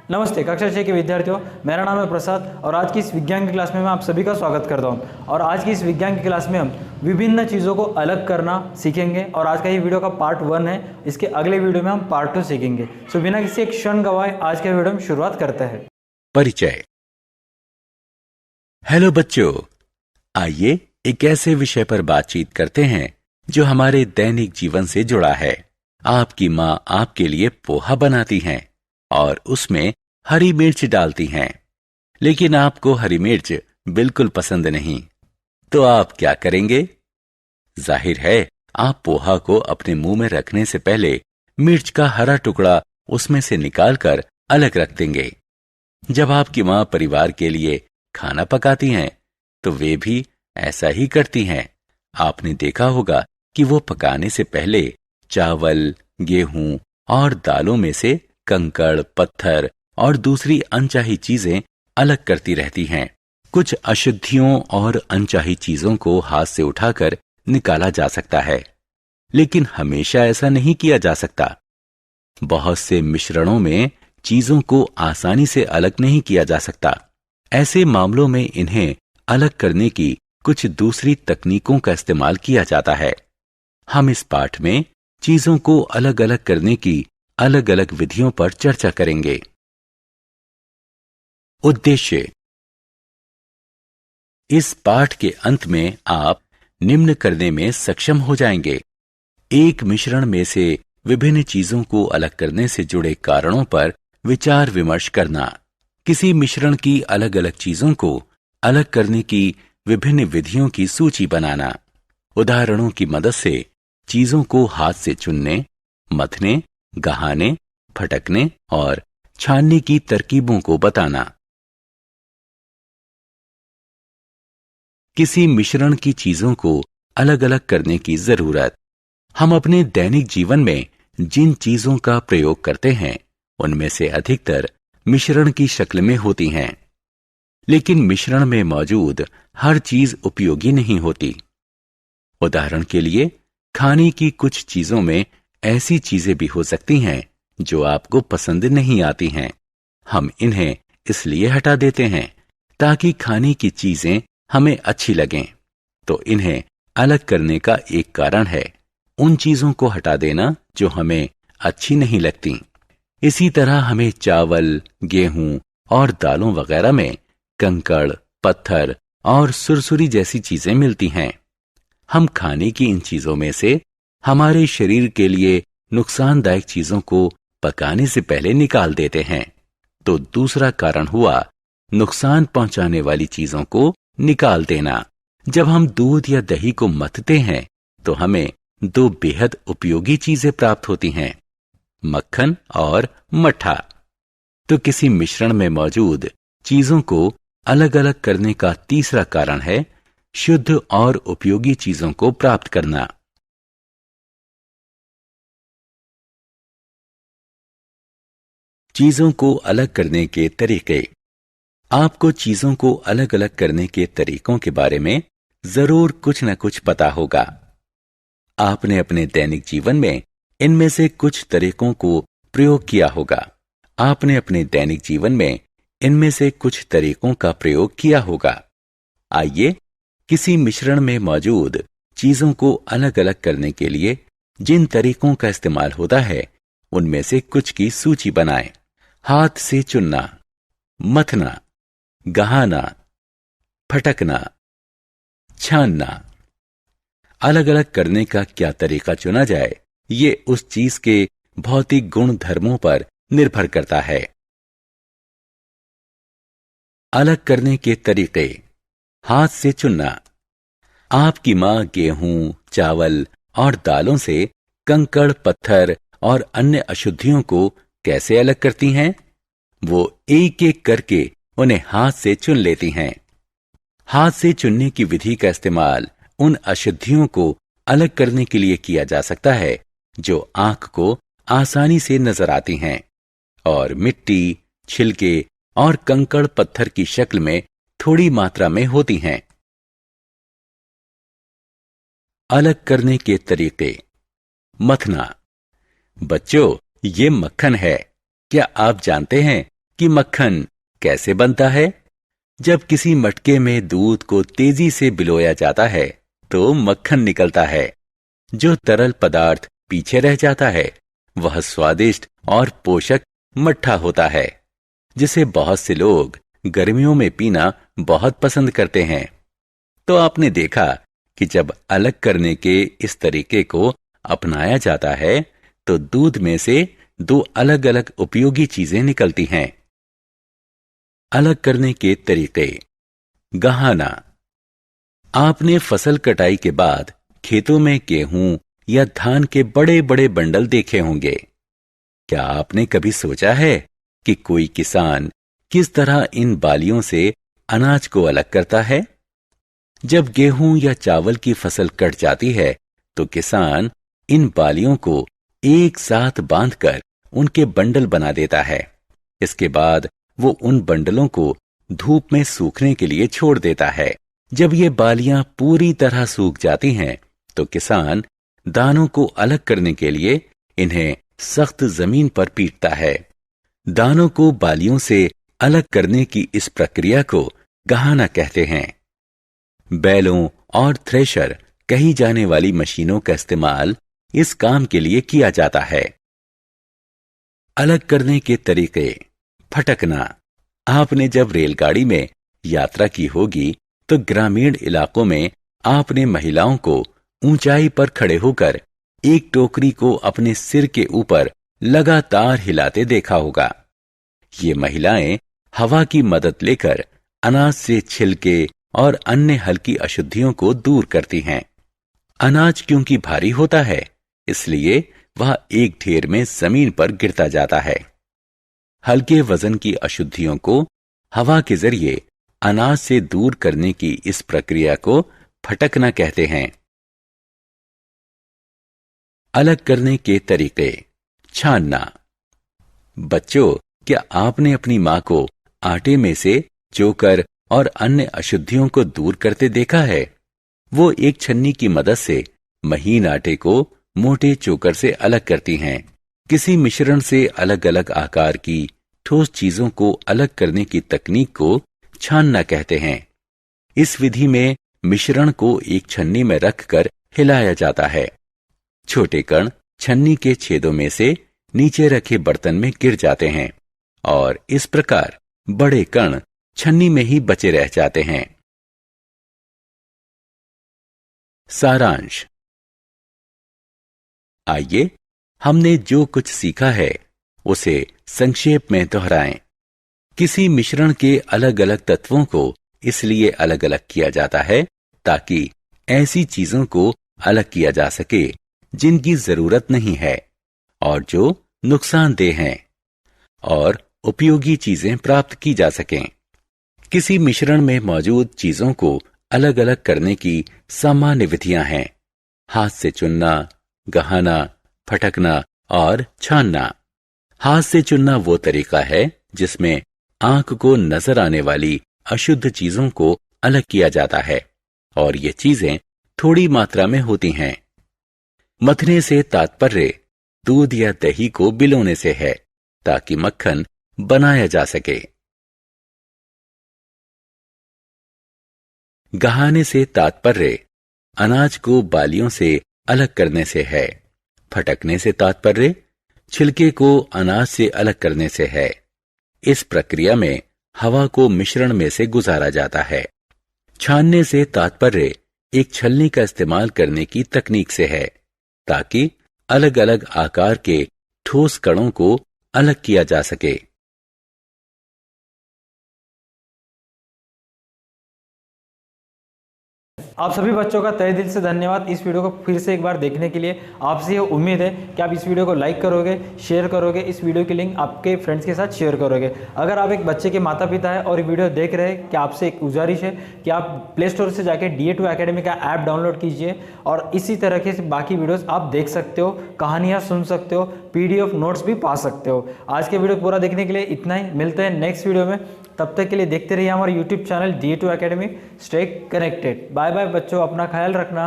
नमस्ते कक्षा 6 के विद्यार्थियों, मेरा नाम है प्रसाद और आज की इस विज्ञान की क्लास में मैं आप सभी का स्वागत करता हूं। और आज की इस विज्ञान की क्लास में हम विभिन्न चीज़ों को अलग करना सीखेंगे और आज का ये वीडियो का पार्ट 1 है। इसके अगले वीडियो में हम पार्ट 2 सीखेंगे। सो बिना किसी एक क्षण गवाए आज के वीडियो में शुरुआत करते हैं। परिचय। हेलो बच्चों, आइए एक ऐसे विषय पर बातचीत करते हैं जो हमारे दैनिक जीवन से जुड़ा है। आपकी माँ आपके लिए पोहा बनाती हैं और उसमें हरी मिर्च डालती हैं, लेकिन आपको हरी मिर्च बिल्कुल पसंद नहीं, तो आप क्या करेंगे? जाहिर है आप पोहा को अपने मुंह में रखने से पहले मिर्च का हरा टुकड़ा उसमें से निकालकर अलग रख देंगे। जब आपकी माँ परिवार के लिए खाना पकाती हैं तो वे भी ऐसा ही करती हैं। आपने देखा होगा कि वो पकाने से पहले चावल, गेहूं और दालों में से कंकड़, पत्थर और दूसरी अनचाही चीजें अलग करती रहती हैं। कुछ अशुद्धियों और अनचाही चीजों को हाथ से उठाकर निकाला जा सकता है, लेकिन हमेशा ऐसा नहीं किया जा सकता। बहुत से मिश्रणों में चीजों को आसानी से अलग नहीं किया जा सकता। ऐसे मामलों में इन्हें अलग करने की कुछ दूसरी तकनीकों का इस्तेमाल किया जाता है। हम इस पाठ में चीजों को अलग अलग करने की अलग अलग विधियों पर चर्चा करेंगे। उद्देश्य। इस पाठ के अंत में आप निम्न करने में सक्षम हो जाएंगे: एक मिश्रण में से विभिन्न चीजों को अलग करने से जुड़े कारणों पर विचार विमर्श करना, किसी मिश्रण की अलग अलग चीजों को अलग करने की विभिन्न विधियों की सूची बनाना, उदाहरणों की मदद से चीजों को हाथ से चुनने, मथने, गहाने, फटकने और छानने की तरकीबों को बताना। किसी मिश्रण की चीजों को अलग अलग करने की जरूरत। हम अपने दैनिक जीवन में जिन चीजों का प्रयोग करते हैं उनमें से अधिकतर मिश्रण की शक्ल में होती हैं, लेकिन मिश्रण में मौजूद हर चीज उपयोगी नहीं होती। उदाहरण के लिए, खाने की कुछ चीजों में ऐसी चीजें भी हो सकती हैं जो आपको पसंद नहीं आती हैं। हम इन्हें इसलिए हटा देते हैं ताकि खाने की चीजें हमें अच्छी लगें। तो इन्हें अलग करने का एक कारण है उन चीजों को हटा देना जो हमें अच्छी नहीं लगती। इसी तरह हमें चावल, गेहूं और दालों वगैरह में कंकड़, पत्थर और सुरसुरी जैसी चीजें मिलती हैं। हम खाने की इन चीजों में से हमारे शरीर के लिए नुकसानदायक चीजों को पकाने से पहले निकाल देते हैं। तो दूसरा कारण हुआ नुकसान पहुंचाने वाली चीजों को निकाल देना। जब हम दूध या दही को मथते हैं तो हमें दो बेहद उपयोगी चीजें प्राप्त होती हैं: मक्खन और मट्ठा। तो किसी मिश्रण में मौजूद चीजों को अलग अलग करने का तीसरा कारण है शुद्ध और उपयोगी चीजों को प्राप्त करना। चीजों को अलग करने के तरीके। आपको चीजों को अलग अलग करने के तरीकों के बारे में जरूर कुछ न कुछ पता होगा। आपने अपने दैनिक जीवन में इनमें से कुछ तरीकों को प्रयोग किया होगा। आपने अपने दैनिक जीवन में इनमें से कुछ तरीकों का प्रयोग किया होगा। आइए किसी मिश्रण में मौजूद चीजों को अलग अलग करने के लिए जिन तरीकों का इस्तेमाल होता है उनमें से कुछ की सूची बनाएं। हाथ से चुनना, मथना, गहाना, फटकना, छानना। अलग अलग करने का क्या तरीका चुना जाए ये उस चीज के भौतिक गुण धर्मों पर निर्भर करता है। अलग करने के तरीके। हाथ से चुनना। आपकी मां गेहूं, चावल और दालों से कंकड़, पत्थर और अन्य अशुद्धियों को कैसे अलग करती हैं? वो एक एक करके उन्हें हाथ से चुन लेती हैं। हाथ से चुनने की विधि का इस्तेमाल उन अशुद्धियों को अलग करने के लिए किया जा सकता है जो आंख को आसानी से नजर आती हैं और मिट्टी, छिलके और कंकड़ पत्थर की शक्ल में थोड़ी मात्रा में होती हैं। अलग करने के तरीके। मथना। बच्चों, ये मक्खन है। क्या आप जानते हैं कि मक्खन कैसे बनता है। जब किसी मटके में दूध को तेजी से बिलोया जाता है तो मक्खन निकलता है। जो तरल पदार्थ पीछे रह जाता है वह स्वादिष्ट और पोषक मट्ठा होता है, जिसे बहुत से लोग गर्मियों में पीना बहुत पसंद करते हैं। तो आपने देखा कि जब अलग करने के इस तरीके को अपनाया जाता है तो दूध में से दो अलग अलग उपयोगी चीजें निकलती हैं। अलग करने के तरीके। गहाना। आपने फसल कटाई के बाद खेतों में गेहूं या धान के बड़े बड़े बंडल देखे होंगे। क्या आपने कभी सोचा है कि कोई किसान किस तरह इन बालियों से अनाज को अलग करता है? जब गेहूं या चावल की फसल कट जाती है तो किसान इन बालियों को एक साथ बांधकर उनके बंडल बना देता है। इसके बाद वो उन बंडलों को धूप में सूखने के लिए छोड़ देता है। जब ये बालियां पूरी तरह सूख जाती हैं तो किसान दानों को अलग करने के लिए इन्हें सख्त जमीन पर पीटता है। दानों को बालियों से अलग करने की इस प्रक्रिया को गहाना कहते हैं। बैलों और थ्रेशर कही जाने वाली मशीनों का इस्तेमाल इस काम के लिए किया जाता है। अलग करने के तरीके। फटकना। आपने जब रेलगाड़ी में यात्रा की होगी तो ग्रामीण इलाकों में आपने महिलाओं को ऊंचाई पर खड़े होकर एक टोकरी को अपने सिर के ऊपर लगातार हिलाते देखा होगा। ये महिलाएं हवा की मदद लेकर अनाज से छिलके और अन्य हल्की अशुद्धियों को दूर करती हैं। अनाज क्योंकि भारी होता है इसलिए वह एक ढेर में जमीन पर गिरता जाता है। हल्के वजन की अशुद्धियों को हवा के जरिए अनाज से दूर करने की इस प्रक्रिया को फटकना कहते हैं। अलग करने के तरीके। छानना। बच्चों, क्या आपने अपनी मां को आटे में से चोकर और अन्य अशुद्धियों को दूर करते देखा है? वो एक छन्नी की मदद से महीन आटे को मोटे चोकर से अलग करती हैं। किसी मिश्रण से अलग अलग आकार की ठोस चीजों को अलग करने की तकनीक को छानना कहते हैं। इस विधि में मिश्रण को एक छन्नी में रखकर हिलाया जाता है। छोटे कण छन्नी के छेदों में से नीचे रखे बर्तन में गिर जाते हैं और इस प्रकार बड़े कण छन्नी में ही बचे रह जाते हैं। सारांश। आइए हमने जो कुछ सीखा है उसे संक्षेप में दोहराएं। किसी मिश्रण के अलग अलग तत्वों को इसलिए अलग अलग किया जाता है ताकि ऐसी चीजों को अलग किया जा सके जिनकी जरूरत नहीं है और जो नुकसानदेह हैं, और उपयोगी चीजें प्राप्त की जा सकें। किसी मिश्रण में मौजूद चीजों को अलग अलग करने की सामान्य विधियां हैं: हाथ से चुनना, गहाना, फटकना और छानना। हाथ से चुनना वो तरीका है जिसमें आंख को नजर आने वाली अशुद्ध चीजों को अलग किया जाता है और ये चीजें थोड़ी मात्रा में होती हैं। मथने से तात्पर्य दूध या दही को बिलोने से है ताकि मक्खन बनाया जा सके। गहाने से तात्पर्य अनाज को बालियों से अलग करने से है। फटकने से तात्पर्य छिलके को अनाज से अलग करने से है। इस प्रक्रिया में हवा को मिश्रण में से गुजारा जाता है। छानने से तात्पर्य एक छलनी का इस्तेमाल करने की तकनीक से है ताकि अलग अलग आकार के ठोस कणों को अलग किया जा सके। आप सभी बच्चों का तहे दिल से धन्यवाद इस वीडियो को फिर से एक बार देखने के लिए। आपसे ये उम्मीद है कि आप इस वीडियो को लाइक करोगे, शेयर करोगे, इस वीडियो की लिंक आपके फ्रेंड्स के साथ शेयर करोगे। अगर आप एक बच्चे के माता पिता है और ये वीडियो देख रहे हैं, कि आपसे एक गुजारिश है कि आप प्ले स्टोर से जाके DA2 अकेडमी का ऐप डाउनलोड कीजिए और इसी तरह के बाकी वीडियोज़ आप देख सकते हो, कहानियाँ सुन सकते हो, PDF नोट्स भी पा सकते हो। आज के वीडियो पूरा देखने के लिए इतना ही। मिलते हैं नेक्स्ट वीडियो में, तब तक के लिए देखते रहिए हमारा YouTube channel DA2 academy. Stay connected. Bye bye बच्चों, अपना ख्याल रखना।